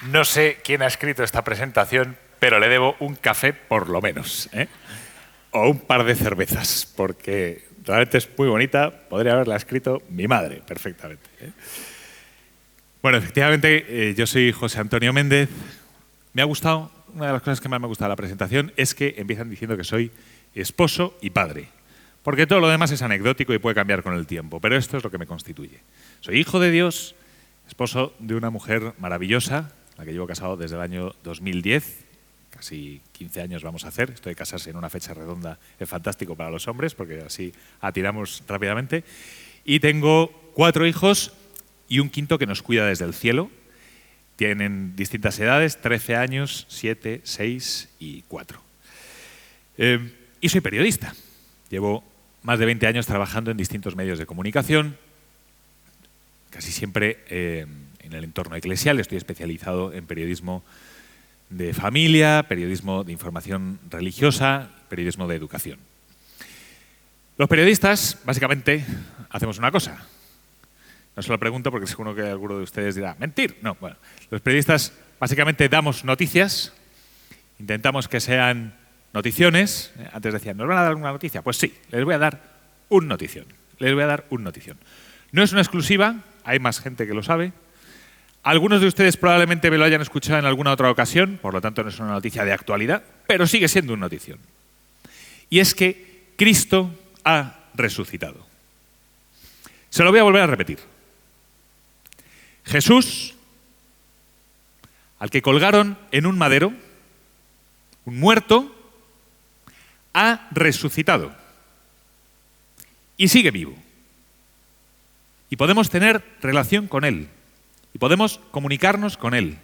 No sé quién ha escrito esta presentación, pero le debo un café por lo menos, ¿eh? O un par de cervezas, porque realmente es muy bonita. Podría haberla escrito mi madre perfectamente, ¿eh? Bueno, efectivamente, yo soy José Antonio Méndez. Me ha gustado, una de las cosas que más me ha gustado de la presentación es que empiezan diciendo que soy esposo y padre, porque todo lo demás es anecdótico y puede cambiar con el tiempo, pero esto es lo que me constituye. Soy hijo de Dios, esposo de una mujer maravillosa, la que llevo casado desde el año 2010, casi 15 años vamos a hacer. Esto de casarse en una fecha redonda es fantástico para los hombres, porque así atiramos rápidamente. Y tengo 4 hijos y un quinto que nos cuida desde el cielo. Tienen distintas edades, 13 años, 7, 6 y 4. Y soy periodista. Llevo más de 20 años trabajando en distintos medios de comunicación, casi siempre en el entorno eclesial. Estoy especializado en periodismo de familia, periodismo de información religiosa, periodismo de educación. Los periodistas, básicamente, hacemos una cosa. No se lo pregunto porque seguro que alguno de ustedes dirá, mentir. No, bueno, los periodistas básicamente damos noticias, intentamos que sean noticiones. Antes decían, ¿nos van a dar una noticia? Pues sí, les voy a dar un notición. Les voy a dar un notición. No es una exclusiva, hay más gente que lo sabe. Algunos de ustedes probablemente me lo hayan escuchado en alguna otra ocasión, por lo tanto no es una noticia de actualidad, pero sigue siendo una notición. Y es que Cristo ha resucitado. Se lo voy a volver a repetir. Jesús, al que colgaron en un madero, un muerto, ha resucitado y sigue vivo. Y podemos tener relación con Él, y podemos comunicarnos con Él,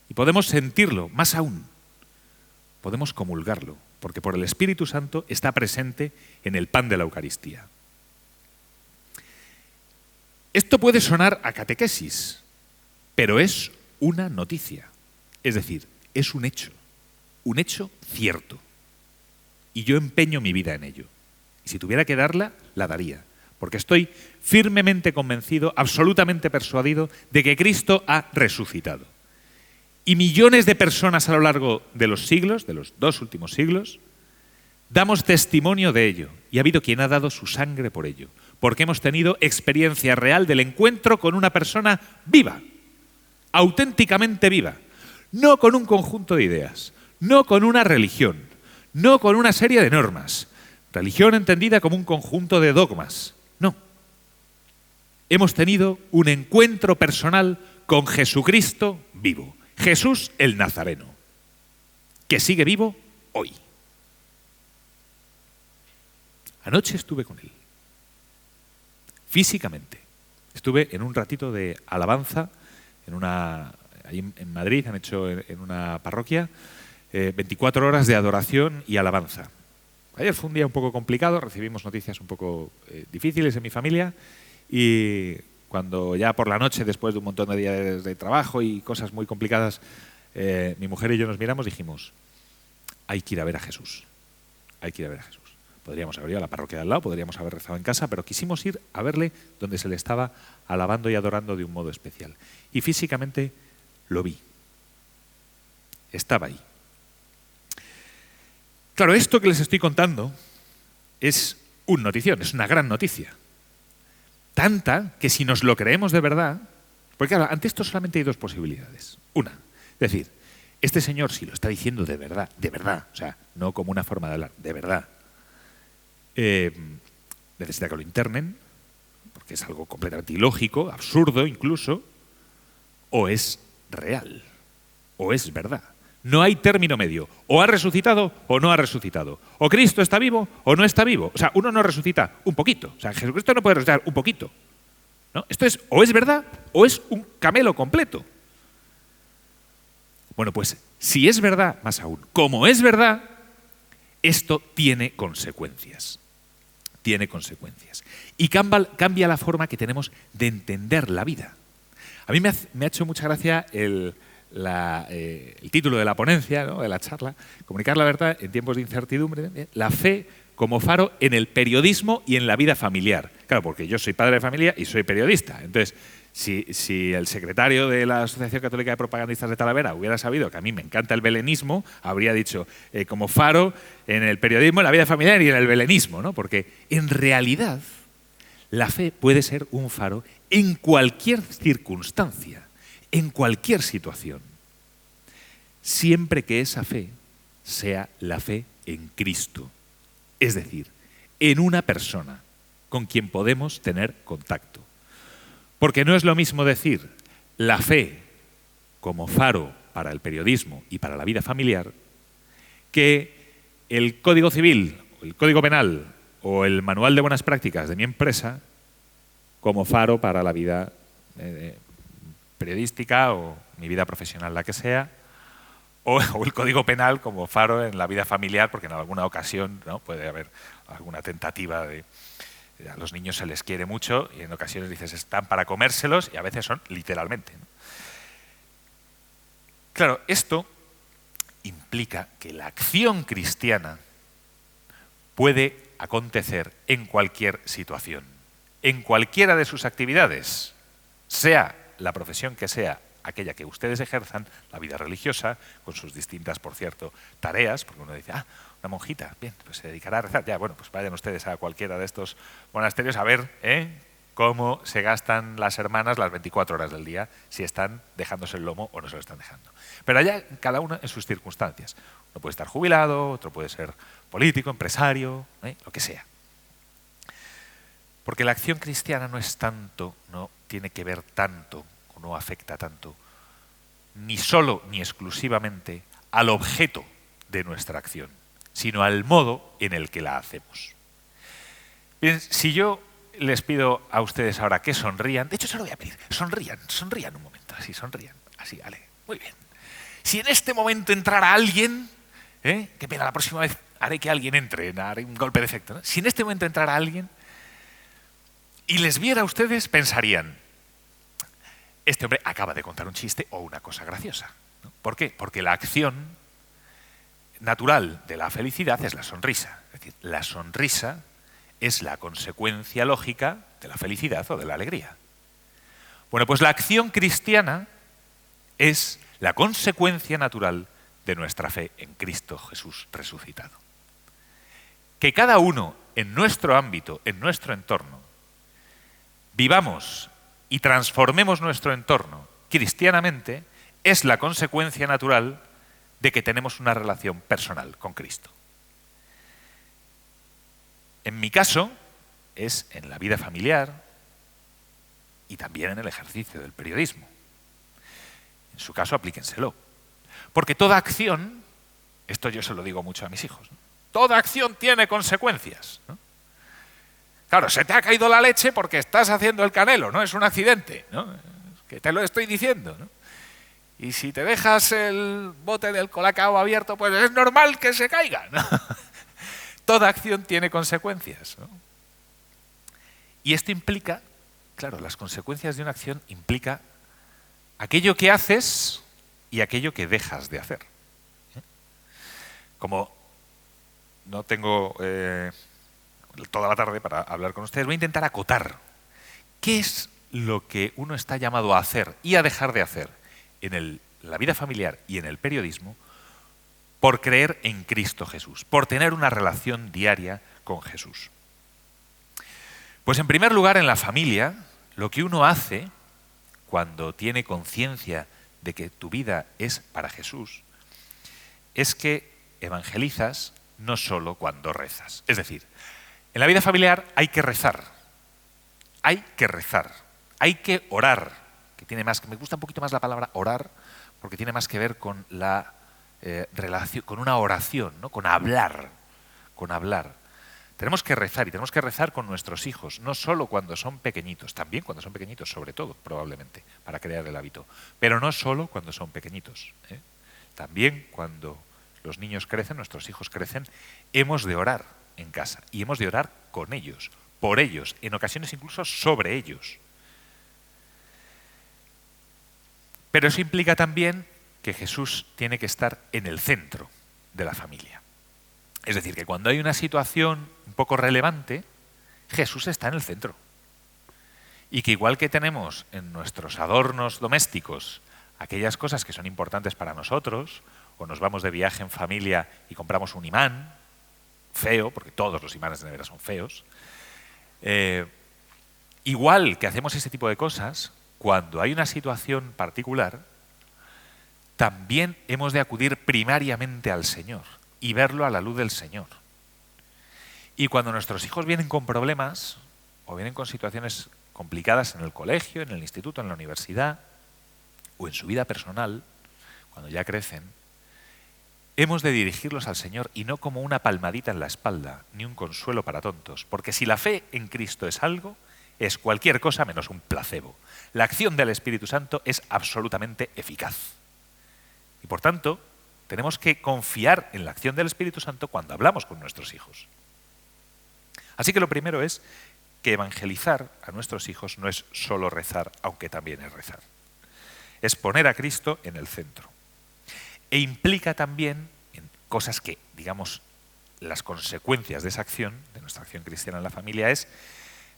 y podemos sentirlo, más aún, podemos comulgarlo, porque por el Espíritu Santo está presente en el pan de la Eucaristía. Esto puede sonar a catequesis, pero es una noticia, es decir, es un hecho cierto. Y yo empeño mi vida en ello. Y si tuviera que darla, la daría, porque estoy firmemente convencido, absolutamente persuadido, de que Cristo ha resucitado. Y millones de personas a lo largo de los siglos, de los 2 últimos siglos, damos testimonio de ello. Y ha habido quien ha dado su sangre por ello, porque hemos tenido experiencia real del encuentro con una persona viva, auténticamente viva, no con un conjunto de ideas, no con una religión, no con una serie de normas, religión entendida como un conjunto de dogmas, no. Hemos tenido un encuentro personal con Jesucristo vivo, Jesús el Nazareno, que sigue vivo hoy. Anoche estuve con él, físicamente. Estuve en un ratito de alabanza, ahí en Madrid han hecho en una parroquia 24 horas de adoración y alabanza. Ayer fue un día un poco complicado, recibimos noticias un poco difíciles en mi familia, y cuando ya por la noche, después de un montón de días de trabajo y cosas muy complicadas, mi mujer y yo nos miramos, dijimos, hay que ir a ver a Jesús, hay que ir a ver a Jesús. Podríamos haber ido a la parroquia de al lado, podríamos haber rezado en casa, pero quisimos ir a verle donde se le estaba alabando y adorando de un modo especial. Y físicamente lo vi. Estaba ahí. Claro, esto que les estoy contando es una notición, es una gran noticia. Tanta que si nos lo creemos de verdad, porque claro, ante esto solamente hay 2 posibilidades. Una, es decir, este señor si lo está diciendo de verdad, o sea, no como una forma de hablar, de verdad, necesita que lo internen, porque es algo completamente ilógico, absurdo incluso, o es real, o es verdad. No hay término medio. O ha resucitado o no ha resucitado. O Cristo está vivo o no está vivo. O sea, uno no resucita un poquito. O sea, Jesucristo no puede resucitar un poquito, ¿no? Esto es o es verdad o es un camelo completo. Bueno, pues si es verdad, más aún, como es verdad, esto tiene consecuencias. Tiene consecuencias. Y cambia la forma que tenemos de entender la vida. A mí me ha hecho mucha gracia el título de la ponencia, ¿no?, de la charla, comunicar la verdad en tiempos de incertidumbre, la fe como faro en el periodismo y en la vida familiar. Claro, porque yo soy padre de familia y soy periodista. Entonces, Si el secretario de la Asociación Católica de Propagandistas de Talavera hubiera sabido que a mí me encanta el belenismo, habría dicho como faro en el periodismo, en la vida familiar y en el belenismo, ¿no? Porque en realidad la fe puede ser un faro en cualquier circunstancia, en cualquier situación, siempre que esa fe sea la fe en Cristo, es decir, en una persona con quien podemos tener contacto. Porque no es lo mismo decir la fe como faro para el periodismo y para la vida familiar que el Código Civil, el Código Penal o el Manual de Buenas Prácticas de mi empresa como faro para la vida periodística o mi vida profesional, la que sea, o el Código Penal como faro en la vida familiar, porque en alguna ocasión, ¿no?, puede haber alguna tentativa de... A los niños se les quiere mucho y en ocasiones dices están para comérselos y a veces son literalmente, ¿no? Claro, esto implica que la acción cristiana puede acontecer en cualquier situación, en cualquiera de sus actividades, sea la profesión que sea aquella que ustedes ejerzan, la vida religiosa, con sus distintas, por cierto, tareas, porque uno dice, una monjita, bien, pues se dedicará a rezar. Ya, bueno, pues vayan ustedes a cualquiera de estos monasterios a ver cómo se gastan las hermanas las 24 horas del día, si están dejándose el lomo o no se lo están dejando. Pero allá cada uno en sus circunstancias. Uno puede estar jubilado, otro puede ser político, empresario, lo que sea. Porque la acción cristiana no es tanto, no tiene que ver tanto, o no afecta tanto, ni solo ni exclusivamente al objeto de nuestra acción, sino al modo en el que la hacemos. Bien, si yo les pido a ustedes ahora que sonrían, de hecho se lo voy a pedir, sonrían un momento, así, sonrían, así, vale, muy bien. Si en este momento entrara alguien, qué pena, la próxima vez haré que alguien entre, haré un golpe de efecto, ¿no? Si en este momento entrara alguien y les viera a ustedes, pensarían, este hombre acaba de contar un chiste o una cosa graciosa, ¿no? ¿Por qué? Porque la acción natural de la felicidad es la sonrisa. Es decir, la sonrisa es la consecuencia lógica de la felicidad o de la alegría. Bueno, pues la acción cristiana es la consecuencia natural de nuestra fe en Cristo Jesús resucitado. Que cada uno en nuestro ámbito, en nuestro entorno, vivamos y transformemos nuestro entorno cristianamente es la consecuencia natural de que tenemos una relación personal con Cristo. En mi caso, es en la vida familiar y también en el ejercicio del periodismo. En su caso, aplíquenselo. Porque toda acción, esto yo se lo digo mucho a mis hijos, ¿no?, toda acción tiene consecuencias, ¿no? Claro, se te ha caído la leche porque estás haciendo el canelo, no es un accidente, ¿no? Que te lo estoy diciendo, ¿no? Y si te dejas el bote del colacao abierto, pues es normal que se caiga, ¿no? Toda acción tiene consecuencias, ¿no? Y esto implica, claro, las consecuencias de una acción implica aquello que haces y aquello que dejas de hacer. Como no tengo toda la tarde para hablar con ustedes, voy a intentar acotar qué es lo que uno está llamado a hacer y a dejar de hacer en la vida familiar y en el periodismo por creer en Cristo Jesús, por tener una relación diaria con Jesús. Pues en primer lugar, en la familia, lo que uno hace cuando tiene conciencia de que tu vida es para Jesús es que evangelizas no solo cuando rezas. Es decir, en la vida familiar hay que rezar, hay que orar, que tiene más, me gusta un poquito más la palabra orar, porque tiene más que ver con la relación, con una oración, ¿no?, con hablar. Tenemos que rezar y tenemos que rezar con nuestros hijos, no solo cuando son pequeñitos, también cuando son pequeñitos, sobre todo, probablemente, para crear el hábito, pero no solo cuando son pequeñitos, ¿eh? También cuando los niños crecen, nuestros hijos crecen, hemos de orar en casa y hemos de orar con ellos, por ellos, en ocasiones incluso sobre ellos. Pero eso implica también que Jesús tiene que estar en el centro de la familia. Es decir, que cuando hay una situación un poco relevante, Jesús está en el centro. Y que igual que tenemos en nuestros adornos domésticos aquellas cosas que son importantes para nosotros, o nos vamos de viaje en familia y compramos un imán, feo, porque todos los imanes de nevera son feos, igual que hacemos ese tipo de cosas, cuando hay una situación particular, también hemos de acudir primariamente al Señor y verlo a la luz del Señor. Y cuando nuestros hijos vienen con problemas o vienen con situaciones complicadas en el colegio, en el instituto, en la universidad o en su vida personal, cuando ya crecen, hemos de dirigirlos al Señor y no como una palmadita en la espalda, ni un consuelo para tontos, porque si la fe en Cristo es algo, es cualquier cosa menos un placebo. La acción del Espíritu Santo es absolutamente eficaz. Y por tanto, tenemos que confiar en la acción del Espíritu Santo cuando hablamos con nuestros hijos. Así que lo primero es que evangelizar a nuestros hijos no es solo rezar, aunque también es rezar. Es poner a Cristo en el centro. E implica también en cosas que, digamos, las consecuencias de esa acción, de nuestra acción cristiana en la familia, es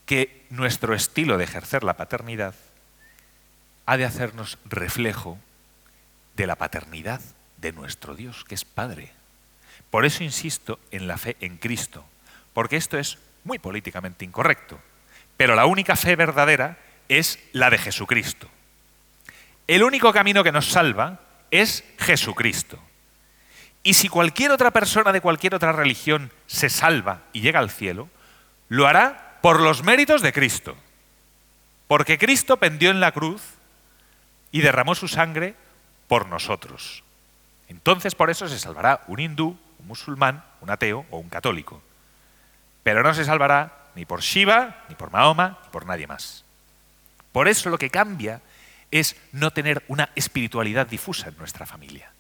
que nuestro estilo de ejercer la paternidad ha de hacernos reflejo de la paternidad de nuestro Dios, que es Padre. Por eso insisto en la fe en Cristo, porque esto es muy políticamente incorrecto, pero la única fe verdadera es la de Jesucristo. El único camino que nos salva es Jesucristo. Y si cualquier otra persona de cualquier otra religión se salva y llega al cielo, lo hará por los méritos de Cristo. Porque Cristo pendió en la cruz y derramó su sangre por nosotros. Entonces por eso se salvará un hindú, un musulmán, un ateo o un católico. Pero no se salvará ni por Shiva, ni por Mahoma, ni por nadie más. Por eso lo que cambia es no tener una espiritualidad difusa en nuestra familia,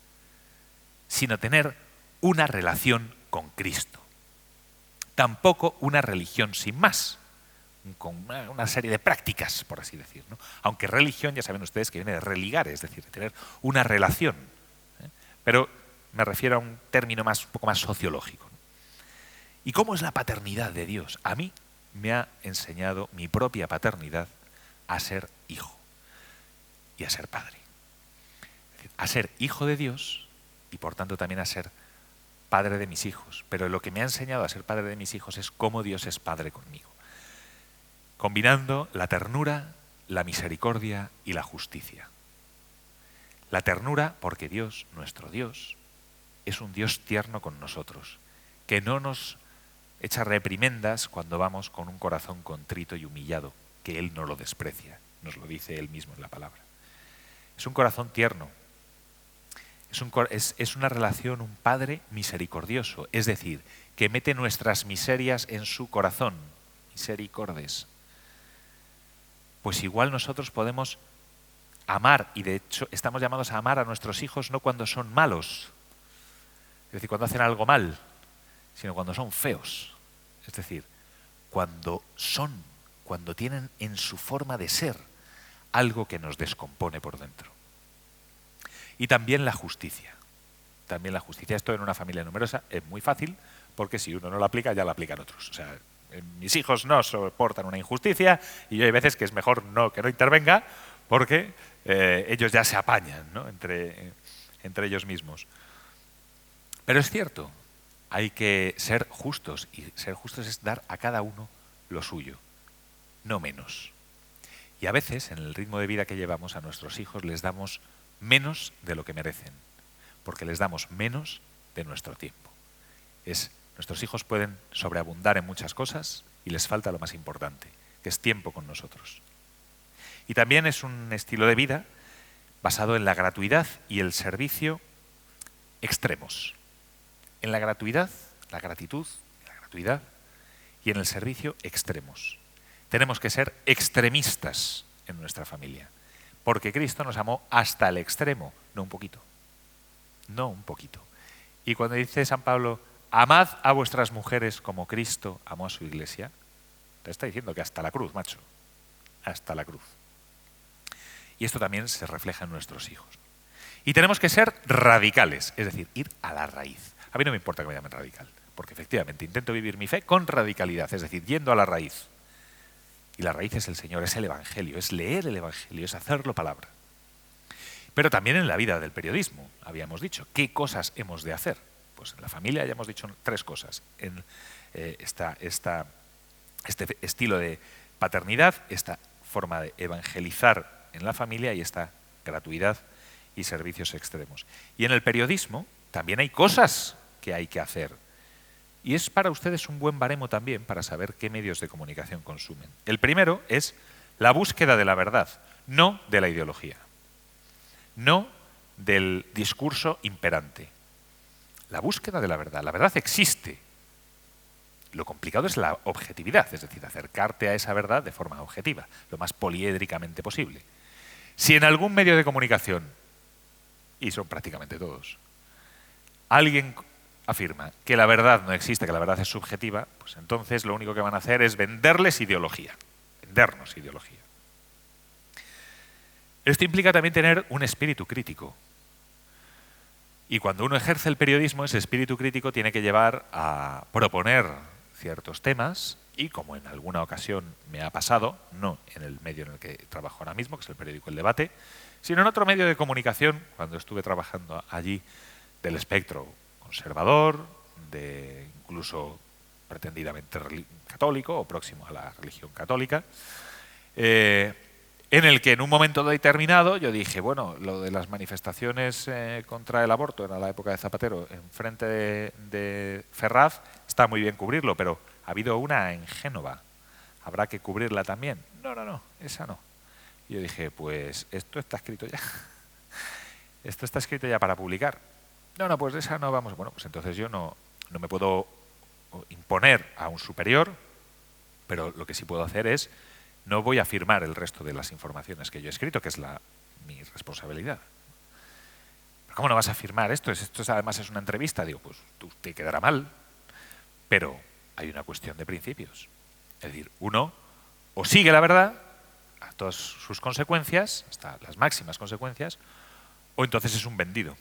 sino tener una relación con Cristo. Tampoco una religión sin más, con una serie de prácticas, por así decir, ¿no? Aunque religión, ya saben ustedes que viene de religar, es decir, de tener una relación. Pero me refiero a un término un poco más sociológico. ¿Y cómo es la paternidad de Dios? A mí me ha enseñado mi propia paternidad a ser hijo y a ser padre. Es decir, a ser hijo de Dios y por tanto también a ser padre de mis hijos. Pero lo que me ha enseñado a ser padre de mis hijos es cómo Dios es padre conmigo. Combinando la ternura, la misericordia y la justicia. La ternura porque Dios, nuestro Dios, es un Dios tierno con nosotros, que no nos echa reprimendas cuando vamos con un corazón contrito y humillado, que Él no lo desprecia, nos lo dice Él mismo en la palabra. Es un corazón tierno, es una relación, un Padre misericordioso, es decir, que mete nuestras miserias en su corazón, misericordes. Pues igual nosotros podemos amar, y de hecho estamos llamados a amar a nuestros hijos no cuando son malos, es decir, cuando hacen algo mal, sino cuando son feos. Es decir, cuando tienen en su forma de ser algo que nos descompone por dentro. Y también la justicia. También la justicia. Esto en una familia numerosa es muy fácil, porque si uno no lo aplica, ya lo aplican otros. O sea, mis hijos no soportan una injusticia y yo hay veces que es mejor que no intervenga, porque ellos ya se apañan, ¿no? entre ellos mismos. Pero es cierto, hay que ser justos, y ser justos es dar a cada uno lo suyo, no menos. Y a veces, en el ritmo de vida que llevamos, a nuestros hijos les damos menos de lo que merecen, porque les damos menos de nuestro tiempo. Nuestros hijos pueden sobreabundar en muchas cosas y les falta lo más importante, que es tiempo con nosotros. Y también es un estilo de vida basado en la gratuidad y el servicio extremos. En la gratuidad, la gratitud, la gratuidad y en el servicio extremos. Tenemos que ser extremistas en nuestra familia, porque Cristo nos amó hasta el extremo, no un poquito. No un poquito. Y cuando dice San Pablo, amad a vuestras mujeres como Cristo amó a su iglesia, te está diciendo que hasta la cruz, macho, hasta la cruz. Y esto también se refleja en nuestros hijos. Y tenemos que ser radicales, es decir, ir a la raíz. A mí no me importa que me llamen radical, porque efectivamente intento vivir mi fe con radicalidad, es decir, yendo a la raíz. Y la raíz es el Señor, es el Evangelio, es leer el Evangelio, es hacerlo palabra. Pero también en la vida del periodismo, habíamos dicho, ¿qué cosas hemos de hacer? Pues en la familia ya hemos dicho 3 cosas. En este estilo de paternidad, esta forma de evangelizar en la familia y esta gratuidad y servicios extremos. Y en el periodismo también hay cosas que hay que hacer. Y es para ustedes un buen baremo también para saber qué medios de comunicación consumen. El primero es la búsqueda de la verdad, no de la ideología, no del discurso imperante. La búsqueda de la verdad. La verdad existe. Lo complicado es la objetividad, es decir, acercarte a esa verdad de forma objetiva, lo más poliédricamente posible. Si en algún medio de comunicación, y son prácticamente todos, alguien afirma que la verdad no existe, que la verdad es subjetiva, pues entonces lo único que van a hacer es venderles ideología, vendernos ideología. Esto implica también tener un espíritu crítico. Y cuando uno ejerce el periodismo, ese espíritu crítico tiene que llevar a proponer ciertos temas y, como en alguna ocasión me ha pasado, no en el medio en el que trabajo ahora mismo, que es el periódico El Debate, sino en otro medio de comunicación, cuando estuve trabajando allí, del espectro conservador, de incluso pretendidamente católico o próximo a la religión católica, en el que en un momento determinado yo dije, bueno, lo de las manifestaciones contra el aborto en la época de Zapatero en frente de Ferraz, está muy bien cubrirlo, pero ha habido una en Génova, ¿habrá que cubrirla también? No, esa no. Y yo dije, pues esto está escrito ya. Esto está escrito ya para publicar. No, pues esa no vamos. Bueno, pues entonces yo no me puedo imponer a un superior, pero lo que sí puedo hacer es, no voy a firmar el resto de las informaciones que yo he escrito, que es mi responsabilidad. ¿Pero cómo no vas a firmar esto? Esto además es una entrevista. Digo, pues te quedará mal, pero hay una cuestión de principios. Es decir, uno o sigue la verdad a todas sus consecuencias, hasta las máximas consecuencias, o entonces es un vendido.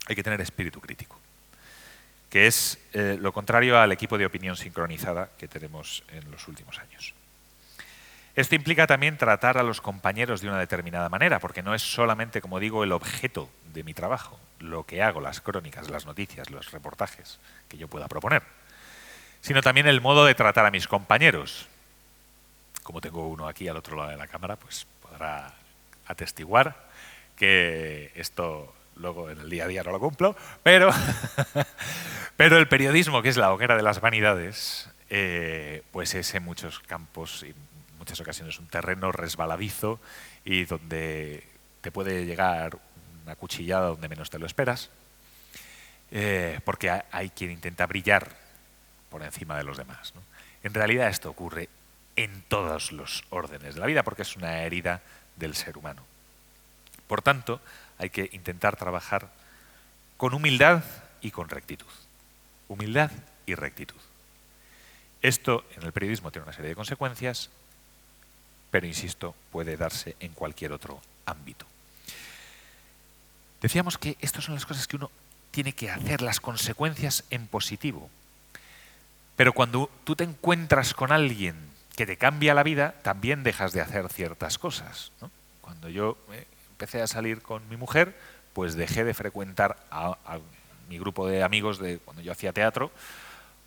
Hay que tener espíritu crítico, que es lo contrario al equipo de opinión sincronizada que tenemos en los últimos años. Esto implica también tratar a los compañeros de una determinada manera, porque no es solamente, como digo, el objeto de mi trabajo, lo que hago, las crónicas, las noticias, los reportajes que yo pueda proponer, sino también el modo de tratar a mis compañeros. Como tengo uno aquí al otro lado de la cámara, pues podrá atestiguar que esto luego en el día a día no lo cumplo, pero el periodismo, que es la hoguera de las vanidades, pues es en muchos campos y muchas ocasiones un terreno resbaladizo y donde te puede llegar una cuchillada donde menos te lo esperas, porque hay quien intenta brillar por encima de los demás, ¿no? En realidad esto ocurre en todos los órdenes de la vida porque es una herida del ser humano. Por tanto, hay que intentar trabajar con humildad y con rectitud. Humildad y rectitud. Esto en el periodismo tiene una serie de consecuencias, pero insisto, puede darse en cualquier otro ámbito. Decíamos que estas son las cosas que uno tiene que hacer, las consecuencias en positivo. Pero cuando tú te encuentras con alguien que te cambia la vida, también dejas de hacer ciertas cosas, ¿no? Cuando yo empecé a salir con mi mujer, pues dejé de frecuentar a mi grupo de amigos de cuando yo hacía teatro,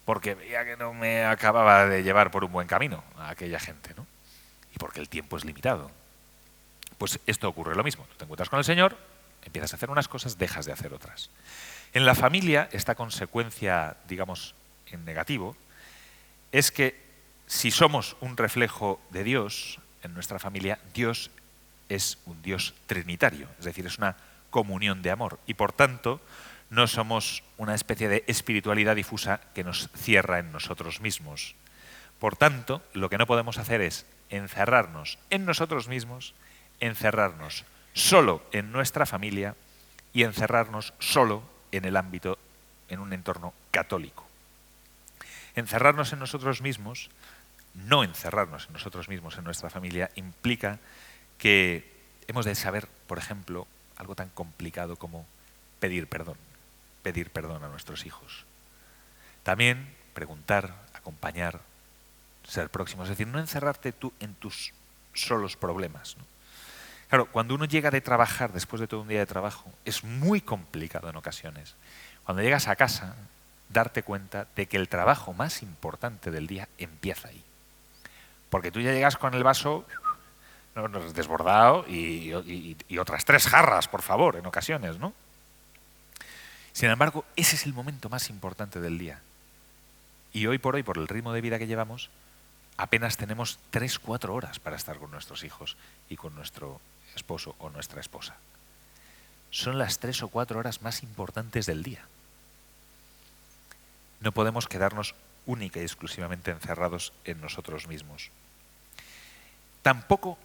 porque veía que no me acababa de llevar por un buen camino a aquella gente, ¿no? Y porque el tiempo es limitado. Pues esto ocurre lo mismo. Tú te encuentras con el Señor, empiezas a hacer unas cosas, dejas de hacer otras. En la familia, esta consecuencia, digamos, en negativo, es que si somos un reflejo de Dios en nuestra familia, Dios es un Dios trinitario, es decir, es una comunión de amor y por tanto no somos una especie de espiritualidad difusa que nos cierra en nosotros mismos. Por tanto, lo que no podemos hacer es encerrarnos en nosotros mismos, encerrarnos solo en nuestra familia y encerrarnos solo en el ámbito, en un entorno católico. Encerrarnos en nosotros mismos, no encerrarnos en nosotros mismos, en nuestra familia, implica que hemos de saber, por ejemplo, algo tan complicado como pedir perdón a nuestros hijos. También preguntar, acompañar, ser próximo, es decir, no encerrarte tú en tus solos problemas, ¿no? Claro, cuando uno llega de trabajar, después de todo un día de trabajo, es muy complicado en ocasiones. Cuando llegas a casa, darte cuenta de que el trabajo más importante del día empieza ahí. Porque tú ya llegas con el vaso desbordado y otras 3 jarras, por favor, en ocasiones, ¿no? Sin embargo, ese es el momento más importante del día. Y hoy por hoy, por el ritmo de vida que llevamos, apenas tenemos 3-4 horas para estar con nuestros hijos y con nuestro esposo o nuestra esposa. Son las 3 o 4 horas más importantes del día. No podemos quedarnos única y exclusivamente encerrados en nosotros mismos. Tampoco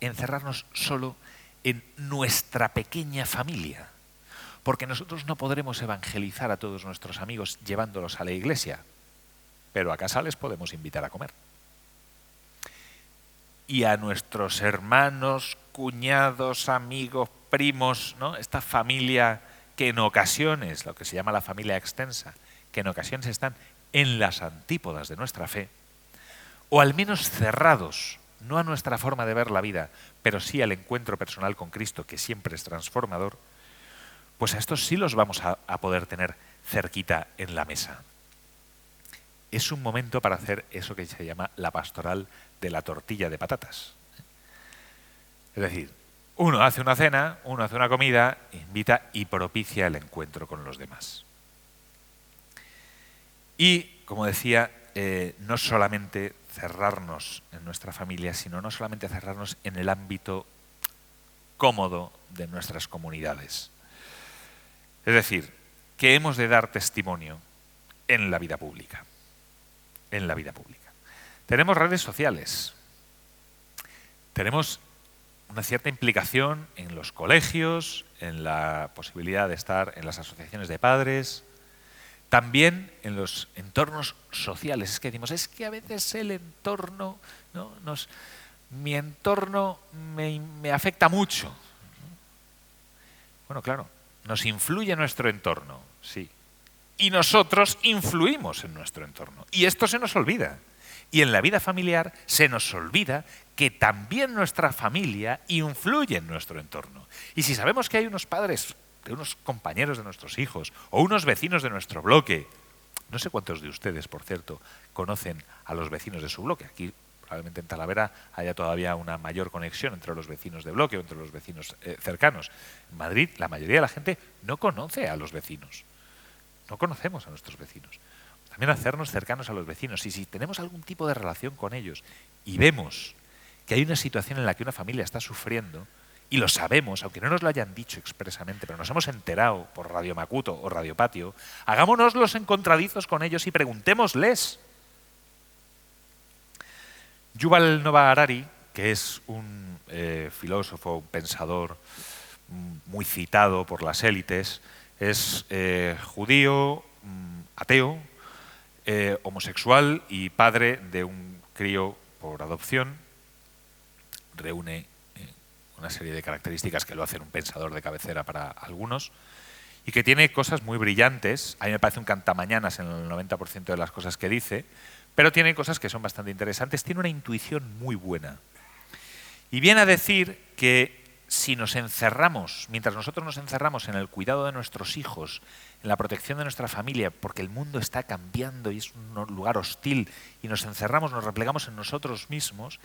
encerrarnos solo en nuestra pequeña familia, porque nosotros no podremos evangelizar a todos nuestros amigos llevándolos a la iglesia, pero a casa les podemos invitar a comer. Y a nuestros hermanos, cuñados, amigos, primos, ¿no? Esta familia que en ocasiones, lo que se llama la familia extensa, que en ocasiones están en las antípodas de nuestra fe, o al menos cerrados, no a nuestra forma de ver la vida, pero sí al encuentro personal con Cristo, que siempre es transformador, pues a estos sí los vamos a poder tener cerquita en la mesa. Es un momento para hacer eso que se llama la pastoral de la tortilla de patatas. Es decir, uno hace una cena, uno hace una comida, invita y propicia el encuentro con los demás. Y, como decía, no solamente cerrarnos en nuestra familia, sino no solamente cerrarnos en el ámbito cómodo de nuestras comunidades. Es decir, que hemos de dar testimonio en la vida pública. En la vida pública. Tenemos redes sociales. Tenemos una cierta implicación en los colegios, en la posibilidad de estar en las asociaciones de padres, también en los entornos sociales. Es que decimos, es que a veces el entorno, ¿no? Mi entorno me afecta mucho. Bueno, claro, nos influye nuestro entorno, sí. Y nosotros influimos en nuestro entorno. Y esto se nos olvida. Y en la vida familiar se nos olvida que también nuestra familia influye en nuestro entorno. Y si sabemos que hay unos padres, de unos compañeros de nuestros hijos, o unos vecinos de nuestro bloque, no sé cuántos de ustedes, por cierto, conocen a los vecinos de su bloque. Aquí, probablemente en Talavera, haya todavía una mayor conexión entre los vecinos de bloque o entre los vecinos cercanos. En Madrid, la mayoría de la gente no conoce a los vecinos. No conocemos a nuestros vecinos. También hacernos cercanos a los vecinos. Y si tenemos algún tipo de relación con ellos y vemos que hay una situación en la que una familia está sufriendo, y lo sabemos, aunque no nos lo hayan dicho expresamente, pero nos hemos enterado por Radio Macuto o Radio Patio, hagámonos los encontradizos con ellos y preguntémosles. Yuval Noah Harari, que es un filósofo, un pensador muy citado por las élites, es judío, ateo, homosexual y padre de un crío por adopción. Reúne una serie de características que lo hacen un pensador de cabecera para algunos y que tiene cosas muy brillantes. A mí me parece un cantamañanas en el 90% de las cosas que dice, pero tiene cosas que son bastante interesantes. Tiene una intuición muy buena. Y viene a decir que si nos encerramos, mientras nosotros nos encerramos en el cuidado de nuestros hijos, en la protección de nuestra familia, porque el mundo está cambiando y es un lugar hostil, y nos encerramos, nos replegamos en nosotros mismos,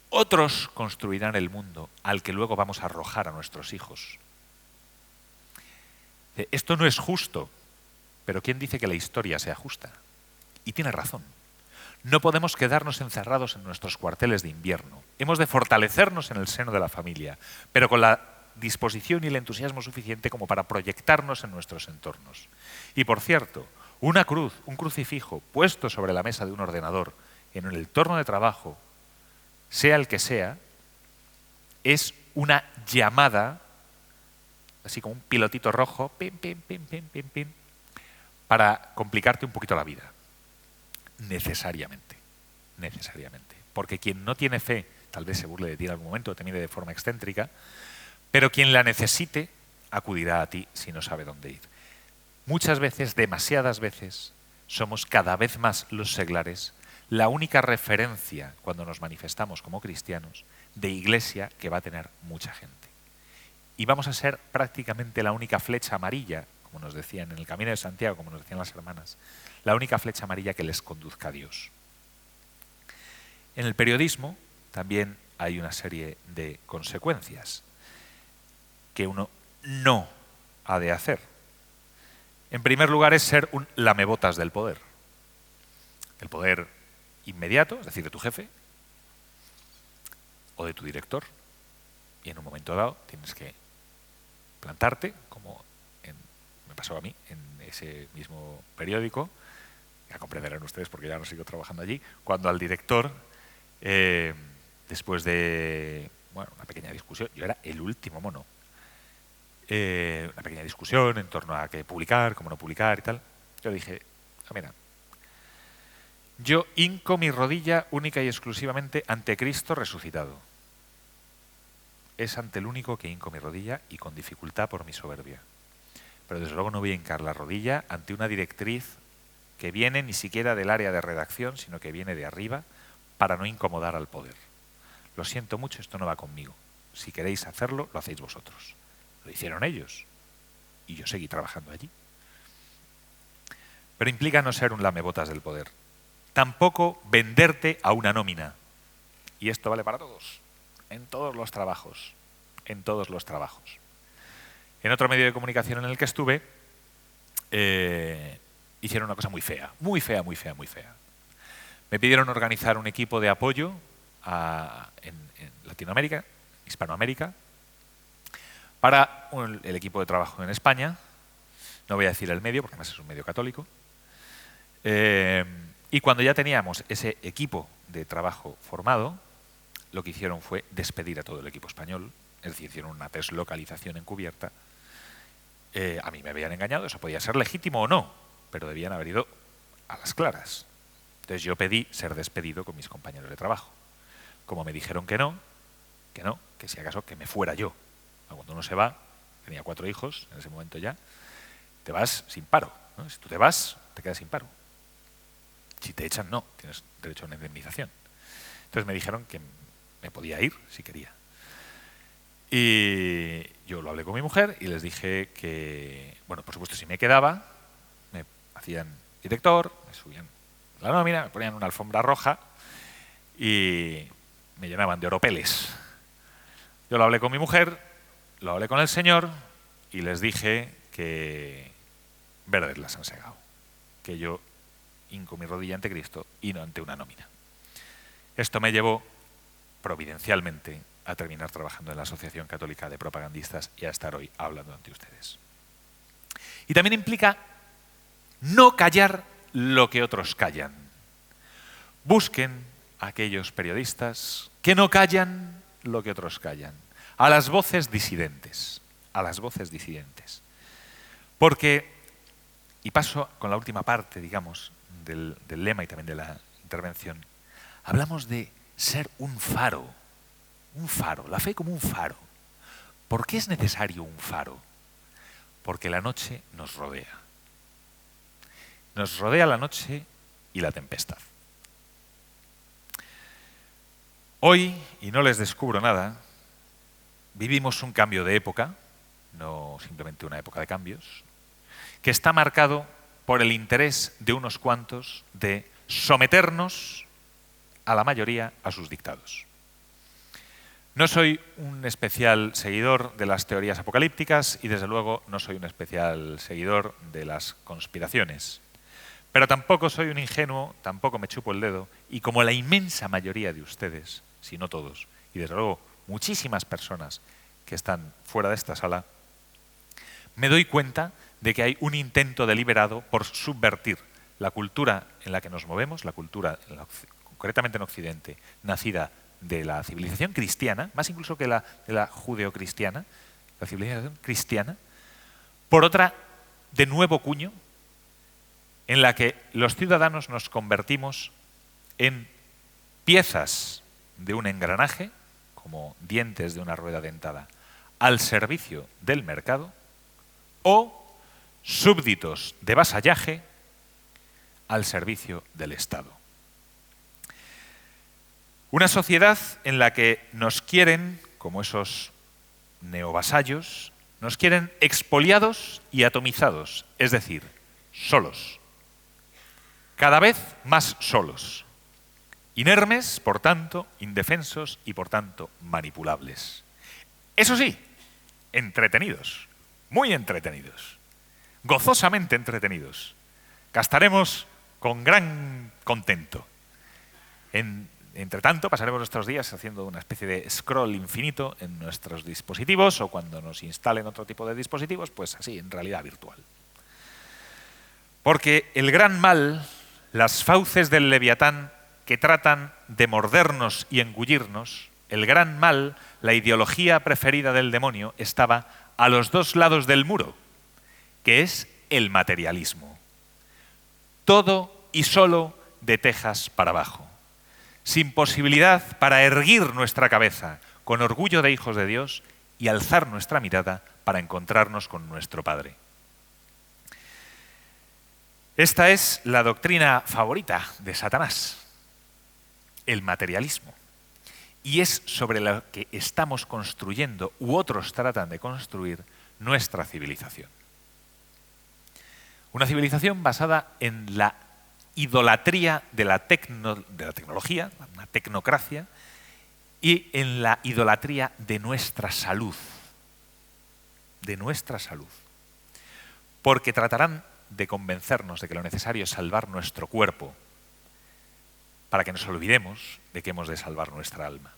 otros construirán el mundo al que luego vamos a arrojar a nuestros hijos. Esto no es justo, pero ¿quién dice que la historia sea justa? Y tiene razón. No podemos quedarnos encerrados en nuestros cuarteles de invierno. Hemos de fortalecernos en el seno de la familia, pero con la disposición y el entusiasmo suficiente como para proyectarnos en nuestros entornos. Y por cierto, una cruz, un crucifijo puesto sobre la mesa de un ordenador en el entorno de trabajo, sea el que sea, es una llamada, así como un pilotito rojo, pim, pim, pim, pim, pim, pim, para complicarte un poquito la vida. Necesariamente. Porque quien no tiene fe, tal vez se burle de ti en algún momento, te mire de forma excéntrica, pero quien la necesite acudirá a ti si no sabe dónde ir. Muchas veces, demasiadas veces, somos cada vez más los seglares la única referencia cuando nos manifestamos como cristianos de iglesia que va a tener mucha gente. Y vamos a ser prácticamente la única flecha amarilla, como nos decían en el Camino de Santiago, como nos decían las hermanas, la única flecha amarilla que les conduzca a Dios. En el periodismo también hay una serie de consecuencias que uno no ha de hacer. En primer lugar es ser un lamebotas del poder. El poder inmediato, es decir, de tu jefe o de tu director. Y en un momento dado tienes que plantarte, como me pasó a mí en ese mismo periódico, ya comprenderán ustedes porque ya no sigo trabajando allí, cuando al director, después de una pequeña discusión, yo era el último mono, una pequeña discusión en torno a qué publicar, cómo no publicar y tal, yo dije, mira, yo hinco mi rodilla única y exclusivamente ante Cristo resucitado. Es ante el único que hinco mi rodilla y con dificultad por mi soberbia. Pero desde luego no voy a hincar la rodilla ante una directriz que viene ni siquiera del área de redacción, sino que viene de arriba para no incomodar al poder. Lo siento mucho, esto no va conmigo. Si queréis hacerlo, lo hacéis vosotros. Lo hicieron ellos y yo seguí trabajando allí. Pero implica no ser un lamebotas del poder. Tampoco venderte a una nómina. Y esto vale para todos, en todos los trabajos, en todos los trabajos. En otro medio de comunicación en el que estuve, hicieron una cosa muy fea, muy fea, muy fea, muy fea. Me pidieron organizar un equipo de apoyo en Latinoamérica, Hispanoamérica, para el equipo de trabajo en España. No voy a decir el medio, porque además es un medio católico. Y cuando ya teníamos ese equipo de trabajo formado, lo que hicieron fue despedir a todo el equipo español, es decir, hicieron una deslocalización encubierta. A mí me habían engañado, eso podía ser legítimo o no, pero debían haber ido a las claras. Entonces yo pedí ser despedido con mis compañeros de trabajo. Como me dijeron que no, que si acaso que me fuera yo. Cuando uno se va, tenía 4 hijos en ese momento ya, te vas sin paro, ¿no? Si tú te vas, te quedas sin paro. Si te echan, no, tienes derecho a una indemnización. Entonces me dijeron que me podía ir si quería. Y yo lo hablé con mi mujer y les dije que, bueno, por supuesto, si me quedaba, me hacían director, me subían la nómina, me ponían una alfombra roja y me llenaban de oropeles. Yo lo hablé con mi mujer, lo hablé con el Señor y les dije que verdes las han segado, que yo hinco mi rodilla ante Cristo y no ante una nómina. Esto me llevó providencialmente a terminar trabajando en la Asociación Católica de Propagandistas y a estar hoy hablando ante ustedes. Y también implica no callar lo que otros callan. Busquen a aquellos periodistas que no callan lo que otros callan, a las voces disidentes, Porque, y paso con la última parte, digamos, del lema y también de la intervención, hablamos de ser un faro, la fe como un faro. ¿Por qué es necesario un faro? Porque la noche nos rodea. Nos rodea la noche y la tempestad. Hoy, y no les descubro nada, vivimos un cambio de época, no simplemente una época de cambios, que está marcado por el interés de unos cuantos de someternos a la mayoría a sus dictados. No soy un especial seguidor de las teorías apocalípticas y desde luego no soy un especial seguidor de las conspiraciones. Pero tampoco soy un ingenuo, tampoco me chupo el dedo y como la inmensa mayoría de ustedes, si no todos, y desde luego muchísimas personas que están fuera de esta sala, me doy cuenta de que hay un intento deliberado por subvertir la cultura en la que nos movemos, la cultura concretamente en Occidente, nacida de la civilización cristiana, más incluso que de la judeocristiana, la civilización cristiana, por otra de nuevo cuño, en la que los ciudadanos nos convertimos en piezas de un engranaje, como dientes de una rueda dentada, al servicio del mercado, o súbditos de vasallaje al servicio del Estado. Una sociedad en la que nos quieren, como esos neovasallos, nos quieren expoliados y atomizados, es decir, solos. Cada vez más solos. Inermes, por tanto, indefensos y, por tanto, manipulables. Eso sí, entretenidos, muy entretenidos, gozosamente entretenidos. Gastaremos con gran contento. Entre tanto, pasaremos nuestros días haciendo una especie de scroll infinito en nuestros dispositivos o cuando nos instalen otro tipo de dispositivos, pues así, en realidad virtual. Porque el gran mal, las fauces del Leviatán que tratan de mordernos y engullirnos, el gran mal, la ideología preferida del demonio, estaba a los dos lados del muro, que es el materialismo. Todo y solo de tejas para abajo, sin posibilidad para erguir nuestra cabeza con orgullo de hijos de Dios y alzar nuestra mirada para encontrarnos con nuestro Padre. Esta es la doctrina favorita de Satanás, el materialismo. Y es sobre lo que estamos construyendo, u otros tratan de construir, nuestra civilización. Una civilización basada en la idolatría de la tecnología, una tecnocracia, y en la idolatría de nuestra salud. De nuestra salud. Porque tratarán de convencernos de que lo necesario es salvar nuestro cuerpo, para que nos olvidemos de que hemos de salvar nuestra alma.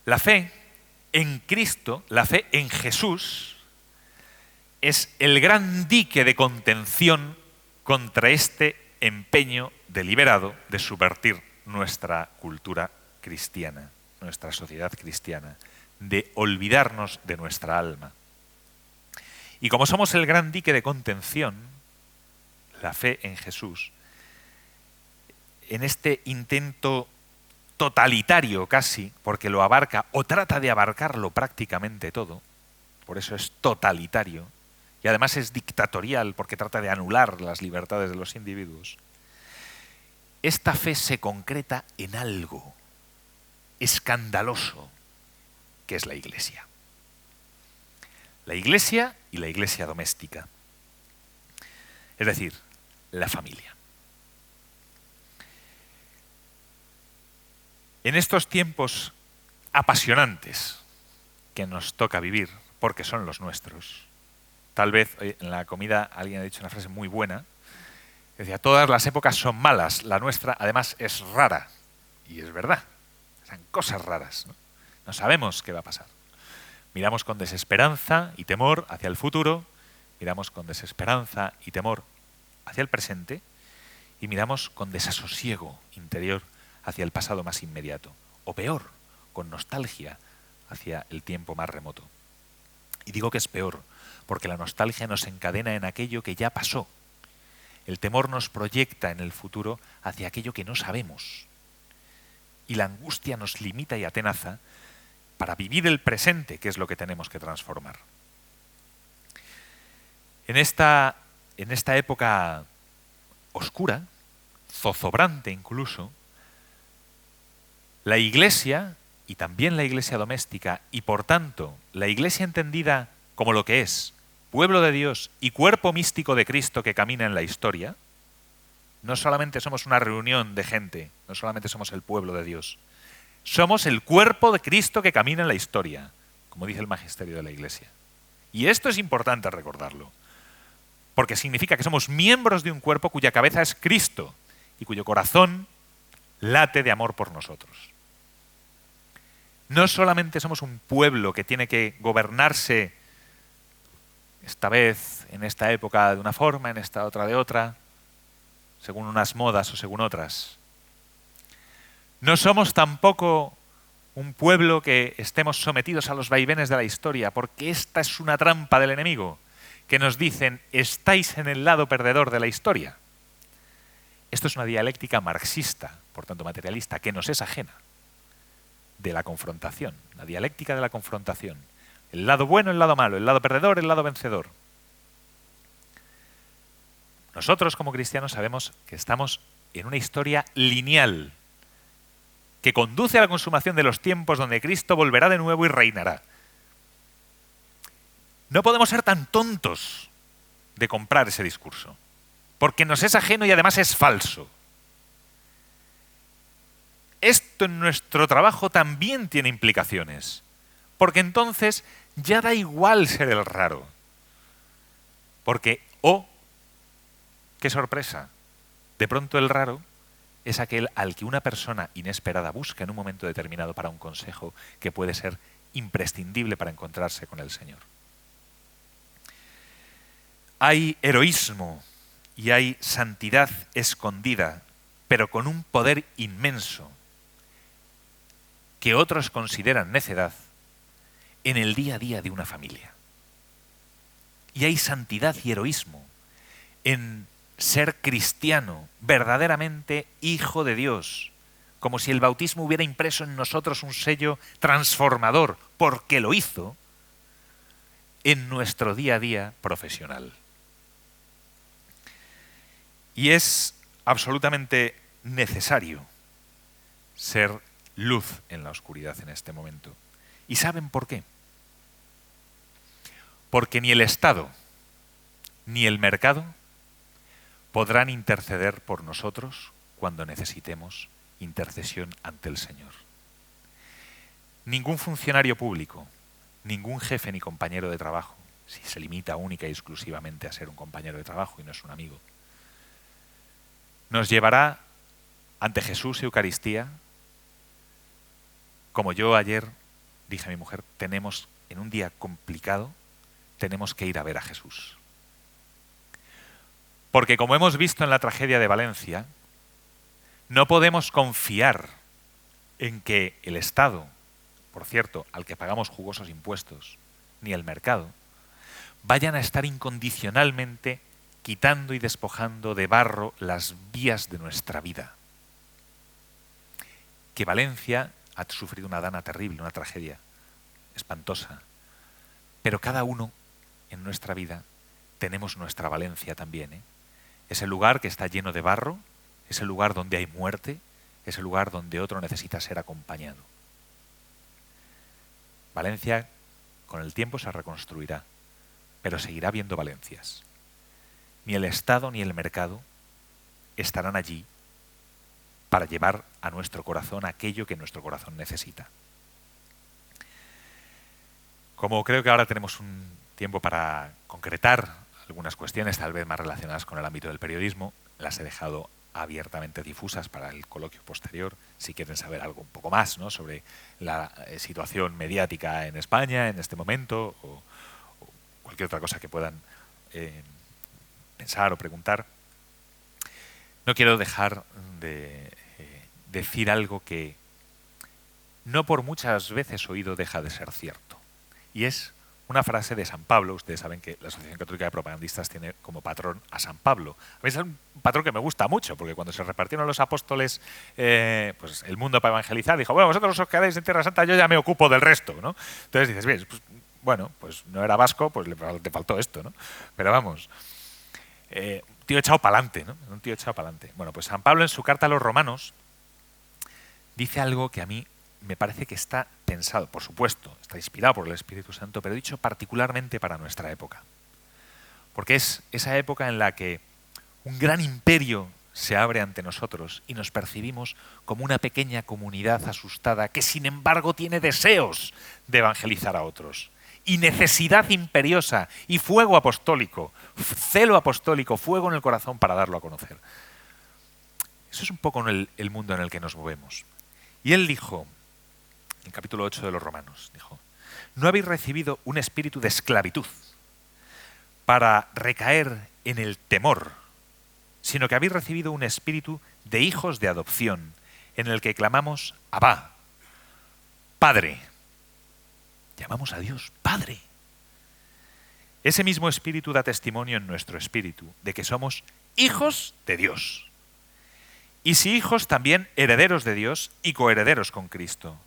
La fe en Cristo, la fe en Jesús, es el gran dique de contención contra este empeño deliberado de subvertir nuestra cultura cristiana, nuestra sociedad cristiana, de olvidarnos de nuestra alma. Y como somos el gran dique de contención, la fe en Jesús, en este intento totalitario casi, porque lo abarca o trata de abarcarlo prácticamente todo, por eso es totalitario, y además es dictatorial porque trata de anular las libertades de los individuos, esta fe se concreta en algo escandaloso, que es la Iglesia. La Iglesia y la Iglesia doméstica, es decir, la familia. En estos tiempos apasionantes que nos toca vivir, porque son los nuestros, tal vez en la comida alguien ha dicho una frase muy buena, decía, todas las épocas son malas, la nuestra además es rara, y es verdad, son cosas raras, ¿no? No sabemos qué va a pasar. Miramos con desesperanza y temor hacia el futuro, miramos con desesperanza y temor hacia el presente, y miramos con desasosiego interior hacia el pasado más inmediato, o peor, con nostalgia hacia el tiempo más remoto. Y digo que es peor, porque la nostalgia nos encadena en aquello que ya pasó. El temor nos proyecta en el futuro hacia aquello que no sabemos. Y la angustia nos limita y atenaza para vivir el presente, que es lo que tenemos que transformar. En esta época oscura, zozobrante incluso, la Iglesia, y también la Iglesia doméstica, y por tanto la Iglesia entendida como lo que es, pueblo de Dios y cuerpo místico de Cristo que camina en la historia, no solamente somos una reunión de gente, no solamente somos el pueblo de Dios, somos el cuerpo de Cristo que camina en la historia, como dice el magisterio de la Iglesia. Y esto es importante recordarlo, porque significa que somos miembros de un cuerpo cuya cabeza es Cristo y cuyo corazón late de amor por nosotros. No solamente somos un pueblo que tiene que gobernarse, esta vez, en esta época de una forma, en esta otra de otra, según unas modas o según otras. No somos tampoco un pueblo que estemos sometidos a los vaivenes de la historia, porque esta es una trampa del enemigo, que nos dicen, estáis en el lado perdedor de la historia. Esto es una dialéctica marxista, por tanto materialista, que nos es ajena, de la confrontación, la dialéctica de la confrontación. El lado bueno, el lado malo, el lado perdedor, el lado vencedor. Nosotros como cristianos sabemos que estamos en una historia lineal que conduce a la consumación de los tiempos donde Cristo volverá de nuevo y reinará. No podemos ser tan tontos de comprar ese discurso, porque nos es ajeno y además es falso. Esto en nuestro trabajo también tiene implicaciones, porque entonces ya da igual ser el raro. Porque, qué sorpresa, de pronto el raro es aquel al que una persona inesperada busca en un momento determinado para un consejo que puede ser imprescindible para encontrarse con el Señor. Hay heroísmo y hay santidad escondida, pero con un poder inmenso, que otros consideran necedad, en el día a día de una familia. Y hay santidad y heroísmo en ser cristiano, verdaderamente hijo de Dios, como si el bautismo hubiera impreso en nosotros un sello transformador, porque lo hizo, en nuestro día a día profesional. Y es absolutamente necesario ser luz en la oscuridad en este momento. ¿Y saben por qué? Porque ni el Estado ni el mercado podrán interceder por nosotros cuando necesitemos intercesión ante el Señor. Ningún funcionario público, ningún jefe ni compañero de trabajo, si se limita única y exclusivamente a ser un compañero de trabajo y no es un amigo, nos llevará ante Jesús y Eucaristía, como yo ayer dije a mi mujer, en un día complicado, tenemos que ir a ver a Jesús. Porque como hemos visto en la tragedia de Valencia, no podemos confiar en que el Estado, por cierto, al que pagamos jugosos impuestos, ni el mercado, vayan a estar incondicionalmente quitando y despojando de barro las vías de nuestra vida. Que Valencia ha sufrido una dana terrible, una tragedia espantosa, pero cada uno en nuestra vida tenemos nuestra Valencia también, ¿eh? Es el lugar que está lleno de barro, es el lugar donde hay muerte, es el lugar donde otro necesita ser acompañado. Valencia con el tiempo se reconstruirá, pero seguirá habiendo Valencias. Ni el Estado ni el mercado estarán allí para llevar a nuestro corazón aquello que nuestro corazón necesita. Como creo que ahora tenemos un tiempo para concretar algunas cuestiones tal vez más relacionadas con el ámbito del periodismo, las he dejado abiertamente difusas para el coloquio posterior, si quieren saber algo un poco más, ¿no?, sobre la situación mediática en España en este momento o cualquier otra cosa que puedan pensar o preguntar. No quiero dejar de decir algo que no por muchas veces oído deja de ser cierto, y es una frase de San Pablo. Ustedes saben que la Asociación Católica de Propagandistas tiene como patrón a San Pablo. A mí es un patrón que me gusta mucho, porque cuando se repartieron los apóstoles pues el mundo para evangelizar, dijo, bueno, vosotros os quedáis en Tierra Santa, yo ya me ocupo del resto, ¿no? Entonces dices, bien, pues, bueno, pues no era vasco, pues te faltó esto, ¿no? Pero vamos, un tío echado para adelante, ¿no? Un tío echado para adelante. Bueno, pues San Pablo en su carta a los romanos dice algo que a mí me parece que está pensado, por supuesto, está inspirado por el Espíritu Santo, pero dicho particularmente para nuestra época. Porque es esa época en la que un gran imperio se abre ante nosotros y nos percibimos como una pequeña comunidad asustada que sin embargo tiene deseos de evangelizar a otros. Y necesidad imperiosa y fuego apostólico, celo apostólico, fuego en el corazón para darlo a conocer. Eso es un poco el mundo en el que nos movemos. Y él dijo, en capítulo 8 de los Romanos, dijo, no habéis recibido un espíritu de esclavitud para recaer en el temor, sino que habéis recibido un espíritu de hijos de adopción, en el que clamamos, Abba, Padre. Llamamos a Dios Padre. Ese mismo espíritu da testimonio en nuestro espíritu de que somos hijos de Dios. Y si hijos, también herederos de Dios y coherederos con Cristo.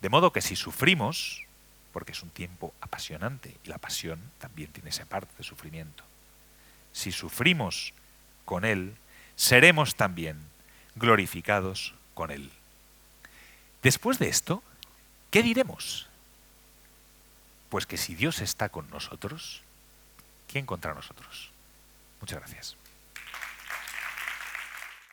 De modo que si sufrimos, porque es un tiempo apasionante y la pasión también tiene esa parte de sufrimiento, si sufrimos con Él, seremos también glorificados con Él. Después de esto, ¿qué diremos? Pues que si Dios está con nosotros, ¿quién contra nosotros? Muchas gracias.